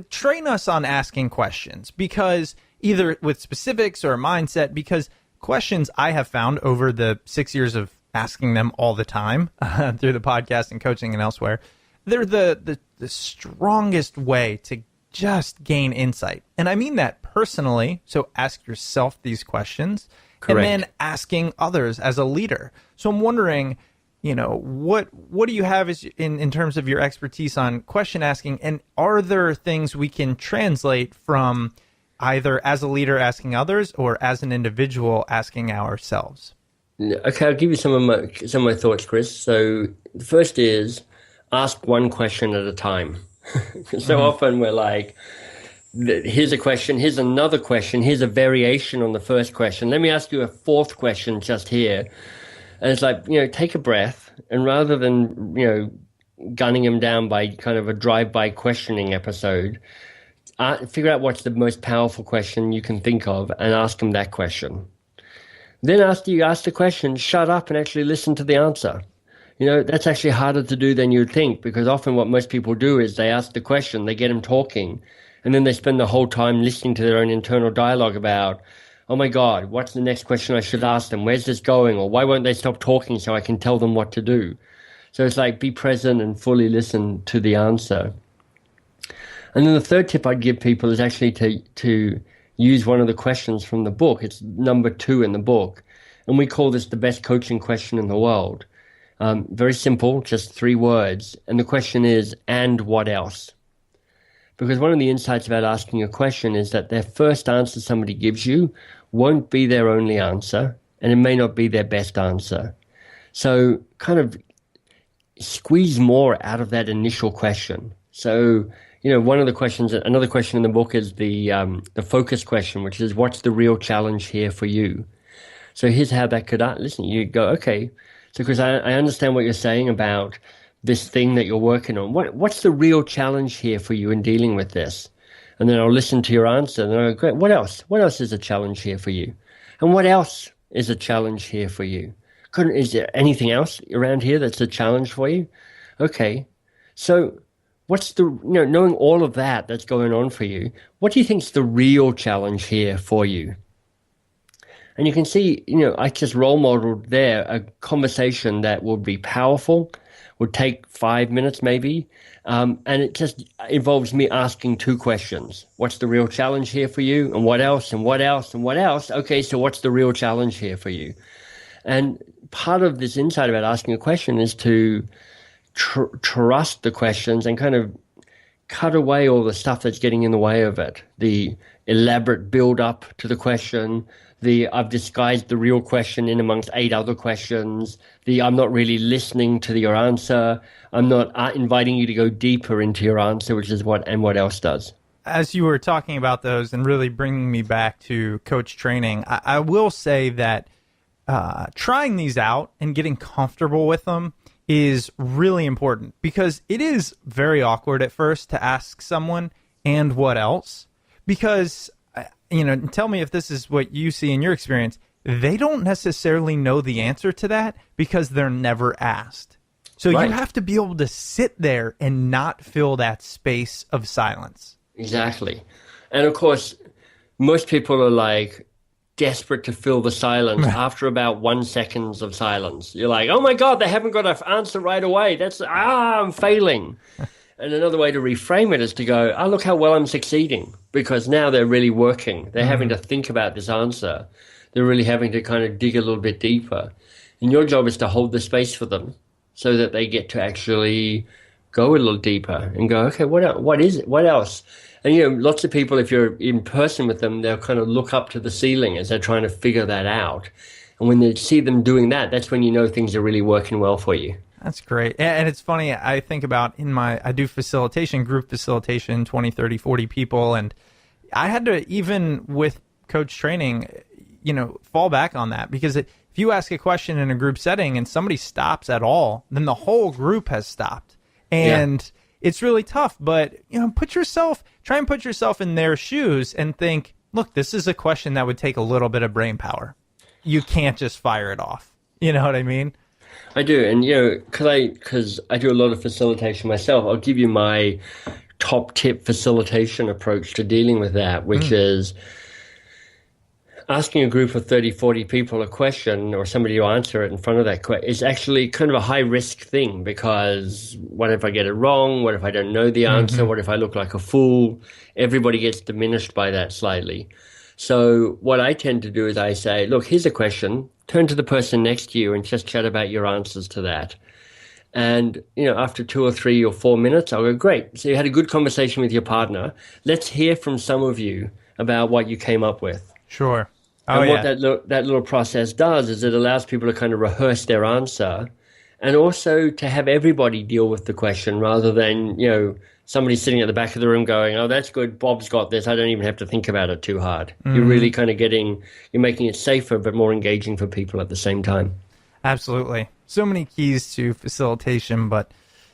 train us on asking questions, because either with specifics or mindset, because questions I have found over the 6 years of asking them all the time through the podcast and coaching and elsewhere, they're the strongest way to just gain insight. And I mean that personally. So ask yourself these questions. Correct. And then asking others as a leader. So I'm wondering, what do you have in terms of your expertise on question asking? And are there things we can translate from either as a leader asking others or as an individual asking ourselves? Okay, I'll give you some of my thoughts, Chris. So the first is ask one question at a time. So often we're like, here's a question, here's another question, here's a variation on the first question. Let me ask you a fourth question just here. And it's like, take a breath, and rather than, gunning them down by kind of a drive-by questioning episode, figure out what's the most powerful question you can think of and ask them that question. Then after you ask the question, shut up and actually listen to the answer. That's actually harder to do than you'd think, because often what most people do is they ask the question, they get them talking, and then they spend the whole time listening to their own internal dialogue about, oh my God, what's the next question I should ask them? Where's this going? Or why won't they stop talking so I can tell them what to do? So it's like, be present and fully listen to the answer. And then the third tip I'd give people is actually to use one of the questions from the book. It's number 2 in the book. And we call this the best coaching question in the world. Very simple, just 3 words. And the question is, and what else? Because one of the insights about asking a question is that their first answer somebody gives you won't be their only answer, and it may not be their best answer. So kind of squeeze more out of that initial question. So, another question in the book is the focus question, which is, what's the real challenge here for you? So here's how that could, listen, you go, okay, so because I understand what you're saying about this thing that you're working on. What's the real challenge here for you in dealing with this? And then I'll listen to your answer. And I'll go, great, what else? What else is a challenge here for you? And what else is a challenge here for you? Is there anything else around here that's a challenge for you? Okay, so what's the, knowing all of that's going on for you, what do you think is the real challenge here for you? And you can see, I just role modeled there a conversation that would be powerful, would take 5 minutes maybe, and it just involves me asking 2 questions. What's the real challenge here for you? And what else? And what else? And what else? Okay, so what's the real challenge here for you? And part of this insight about asking a question is to trust the questions and kind of cut away all the stuff that's getting in the way of it. The elaborate build-up to the question, I've disguised the real question in amongst 8 other questions, I'm not really listening to your answer, I'm not inviting you to go deeper into your answer, which is what else does. As you were talking about those and really bringing me back to coach training, I will say that trying these out and getting comfortable with them is really important, because it is very awkward at first to ask someone, and what else? Because tell me if this is what you see in your experience. They don't necessarily know the answer to that because they're never asked. So right. You have to be able to sit there and not fill that space of silence. Exactly. And of course, most people are like desperate to fill the silence after about 1 second of silence. You're like, oh my God, they haven't got an answer right away. I'm failing. And another way to reframe it is to go, look how well I'm succeeding, because now they're really working. They're having to think about this answer. They're really having to kind of dig a little bit deeper. And your job is to hold the space for them so that they get to actually go a little deeper and go, okay, what is it? What else? And, lots of people, if you're in person with them, they'll kind of look up to the ceiling as they're trying to figure that out. And when they see them doing that, that's when you know things are really working well for you. That's great. And it's funny, I think about I do facilitation, group facilitation, 20, 30, 40 people. And I had to, even with coach training, fall back on that, because if you ask a question in a group setting and somebody stops at all, then the whole group has stopped. And it's really tough, but try and put yourself in their shoes and think, look, this is a question that would take a little bit of brain power. You can't just fire it off. You know what I mean? I do, and because I do a lot of facilitation myself, I'll give you my top tip facilitation approach to dealing with that, which is asking a group of 30, 40 people a question or somebody to answer it in front of that question is actually kind of a high risk thing, because what if I get it wrong? What if I don't know the answer? What if I look like a fool? Everybody gets diminished by that slightly. So what I tend to do is I say, look, here's a question. Turn to the person next to you and just chat about your answers to that. And, after 2 or 3 or 4 minutes, I'll go, great. So you had a good conversation with your partner. Let's hear from some of you about what you came up with. Sure. And what that little process does is it allows people to kind of rehearse their answer, and also to have everybody deal with the question rather than, somebody sitting at the back of the room going, oh, that's good, Bob's got this, I don't even have to think about it too hard. You're really kind of you're making it safer but more engaging for people at the same time. Absolutely. So many keys to facilitation, but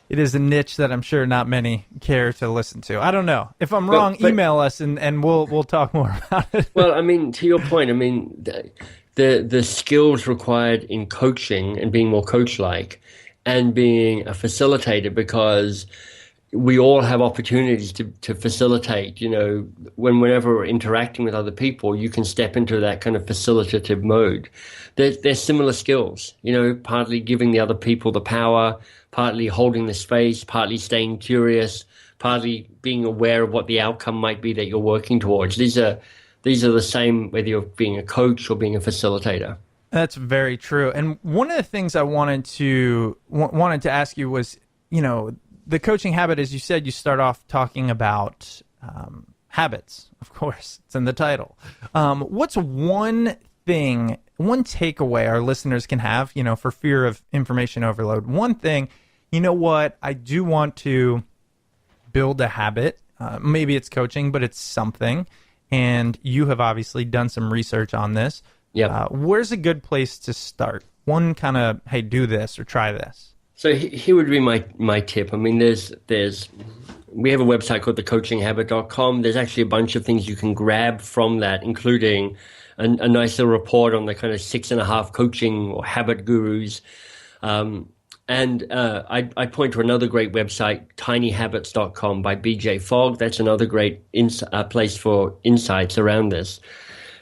it is a niche that I'm sure not many care to listen to. I don't know. If I'm wrong, email us and we'll talk more about it. Well, to your point, the skills required in coaching and being more coach-like and being a facilitator, because we all have opportunities to facilitate. Whenever we're interacting with other people, you can step into that kind of facilitative mode. There's similar skills, partly giving the other people the power, partly holding the space, partly staying curious, partly being aware of what the outcome might be that you're working towards. These are the same whether you're being a coach or being a facilitator. That's very true. And one of the things I wanted to ask you was, the coaching habit, as you said, you start off talking about habits. Of course, it's in the title. What's one takeaway our listeners can have, for fear of information overload? One thing, I do want to build a habit. Maybe it's coaching, but it's something. And you have obviously done some research on this. Yeah. Where's a good place to start? One kind of, hey, do this or try this. So here would be my tip. We have a website called thecoachinghabit.com. There's actually a bunch of things you can grab from that, including a nice little report on the kind of 6.5 coaching or habit gurus. I point to another great website, tinyhabits.com by BJ Fogg. That's another great place for insights around this.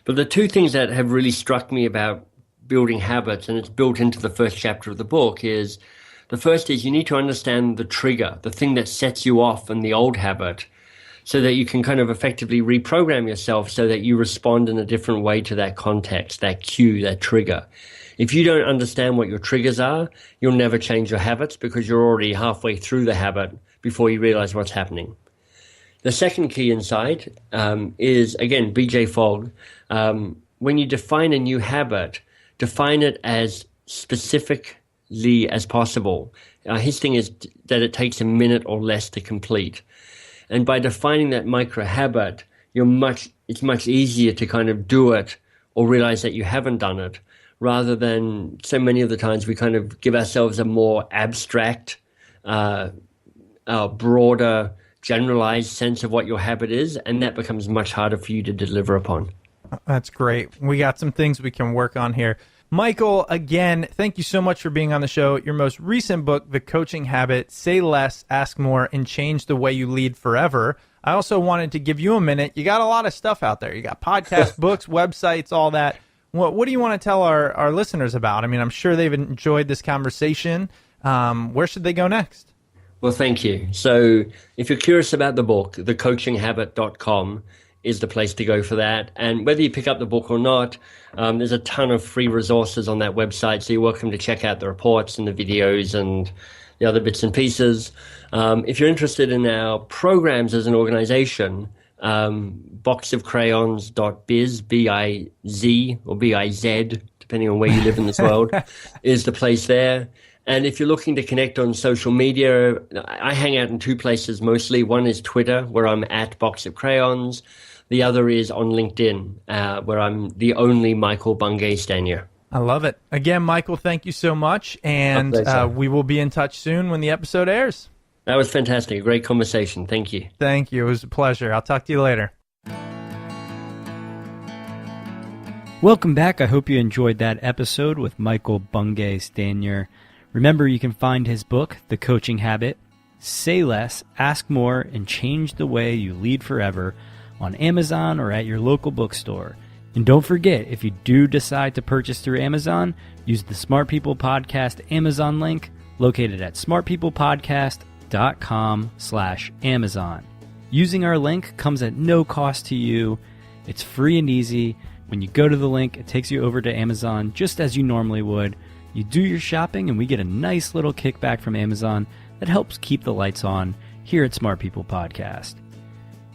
But the two things that have really struck me about building habits, and it's built into the first chapter of the book, is the first is you need to understand the trigger, the thing that sets you off in the old habit, so that you can kind of effectively reprogram yourself so that you respond in a different way to that context, that cue, that trigger. If you don't understand what your triggers are, you'll never change your habits because you're already halfway through the habit before you realize what's happening. The second key insight is, again, BJ Fogg. When you define a new habit, define it as specifically as possible. His thing is that it takes a minute or less to complete. And by defining that micro habit, it's much easier to kind of do it or realize that you haven't done it, rather than so many of the times we kind of give ourselves a more abstract, broader, generalized sense of what your habit is, and that becomes much harder for you to deliver upon. That's great. We got some things we can work on here. Michael, again, thank you so much for being on the show. Your most recent book, The Coaching Habit, Say Less, Ask More, and Change the Way You Lead Forever. I also wanted to give you a minute. You got a lot of stuff out there. You got podcasts, books, websites, all that. What do you want to tell our listeners about? I mean, I'm sure they've enjoyed this conversation. Where should they go next? Well, thank you. So if you're curious about the book, thecoachinghabit.com is the place to go for that. And whether you pick up the book or not, there's a ton of free resources on that website. So you're welcome to check out the reports and the videos and the other bits and pieces. If you're interested in our programs as an organization, boxofcrayons.biz, B-I-Z or B-I-Z, depending on where you live in this world, is the place there. And if you're looking to connect on social media, I hang out in two places mostly. One is Twitter, where I'm at Box of Crayons. The other is on LinkedIn, where I'm the only Michael Bungay Stanier. I love it. Again, Michael, thank you so much. And we will be in touch soon when the episode airs. That was fantastic. A great conversation. Thank you. Thank you. It was a pleasure. I'll talk to you later. Welcome back. I hope you enjoyed that episode with Michael Bungay Stanier. Remember, you can find his book, The Coaching Habit, Say Less, Ask More, and Change the Way You Lead Forever on Amazon or at your local bookstore. And don't forget, if you do decide to purchase through Amazon, use the Smart People Podcast Amazon link located at smartpeoplepodcast.com/Amazon. Using our link comes at no cost to you. It's free and easy. When you go to the link, it takes you over to Amazon just as you normally would. You do your shopping and we get a nice little kickback from Amazon that helps keep the lights on here at Smart People Podcast.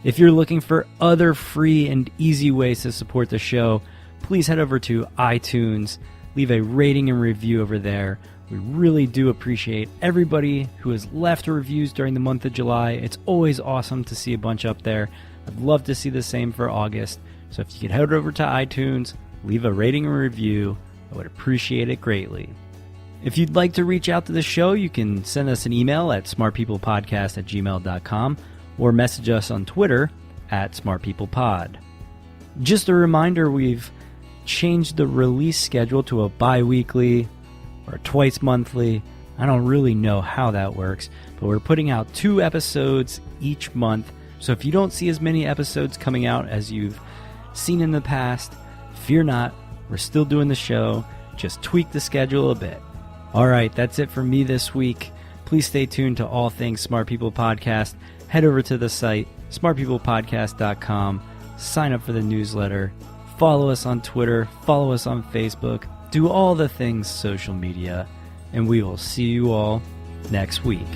If you're looking for other free and easy ways to support the show, please head over to iTunes, leave a rating and review over there. We really do appreciate everybody who has left reviews during the month of July. It's always awesome to see a bunch up there. I'd love to see the same for August. So if you could head over to iTunes, leave a rating and review, I would appreciate it greatly. If you'd like to reach out to the show, you can send us an email at smartpeoplepodcast@gmail.com or message us on Twitter at smartpeoplepod. Just a reminder, we've changed the release schedule to a bi-weekly or twice monthly. I don't really know how that works, but we're putting out 2 episodes each month. So if you don't see as many episodes coming out as you've seen in the past, fear not, we're still doing the show, just tweak the schedule a bit. Alright, that's it for me this week. Please stay tuned to all things Smart People Podcast. Head over to the site, smartpeoplepodcast.com, sign up for the newsletter, follow us on Twitter, follow us on Facebook, do all the things social media, and we will see you all next week.